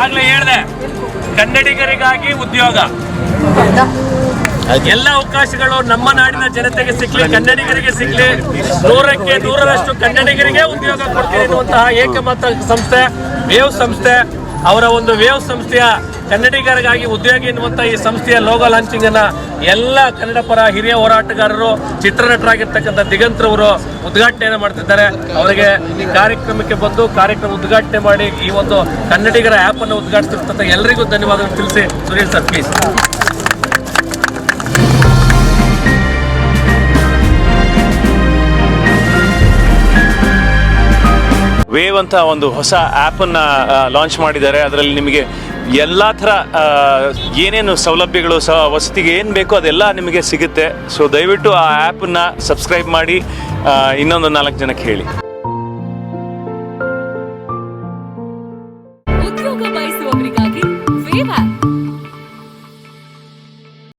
ಈಗಾಗಲೇ ಹೇಳಿದೆ, ಕನ್ನಡಿಗರಿಗಾಗಿ ಉದ್ಯೋಗ, ಎಲ್ಲ ಅವಕಾಶಗಳು ನಮ್ಮ ನಾಡಿನ ಜನತೆಗೆ ಸಿಗ್ಲಿ, ಕನ್ನಡಿಗರಿಗೆ ಸಿಗ್ಲಿ, 100ಕ್ಕೆ 100ರಷ್ಟು ಕನ್ನಡಿಗರಿಗೆ ಉದ್ಯೋಗ ಕೊಡ್ತೀನಿ ಎನ್ನುವಂತಹ ಏಕಮಾತ್ರ ಸಂಸ್ಥೆ ವೇವ್ ಸಂಸ್ಥೆ. ಅವರ ಒಂದು ವೇವ್ ಸಂಸ್ಥೆಯ ಕನ್ನಡಿಗರಿಗಾಗಿ ಉದ್ಯೋಗ ಎನ್ನುವಂಥ ಈ ಸಂಸ್ಥೆಯ ಲೋಗೋ ಲಾಂಚಿಂಗ್ ಅನ್ನ ಎಲ್ಲ ಕನ್ನಡ ಪರ ಹಿರಿಯ ಹೋರಾಟಗಾರರು, ಚಿತ್ರನಟರಾಗಿರ್ತಕ್ಕಂಥ ದಿಗಂತ್ರವರು ಉದ್ಘಾಟನೆಯನ್ನು ಮಾಡ್ತಿದ್ದಾರೆ. ಅವರಿಗೆ ಈ ಕಾರ್ಯಕ್ರಮಕ್ಕೆ ಬಂದು ಕಾರ್ಯಕ್ರಮ ಉದ್ಘಾಟನೆ ಮಾಡಿ ಈ ಒಂದು ಕನ್ನಡಿಗರ ಆ್ಯಪ್ ಅನ್ನು ಉದ್ಘಾಟಿಸಿರ್ತಂಥ ಎಲ್ಲರಿಗೂ ಧನ್ಯವಾದ ತಿಳಿಸಿ. Sunil sir please. ವೇವ್ ಅಂತ ಒಂದು ಹೊಸ ಆ್ಯಪನ್ನು ಲಾಂಚ್ ಮಾಡಿದ್ದಾರೆ. ಅದರಲ್ಲಿ ನಿಮಗೆ ಎಲ್ಲ ಥರ ಏನೇನು ಸೌಲಭ್ಯಗಳು ವಸತಿಗೆ ಏನು ಬೇಕೋ ಅದೆಲ್ಲ ನಿಮಗೆ ಸಿಗುತ್ತೆ. ಸೊ ದಯವಿಟ್ಟು ಆ ಆ್ಯಪನ್ನು ಸಬ್ಸ್ಕ್ರೈಬ್ ಮಾಡಿ ಇನ್ನೊಂದು 4 ಜನಕ್ಕೆ ಹೇಳಿ.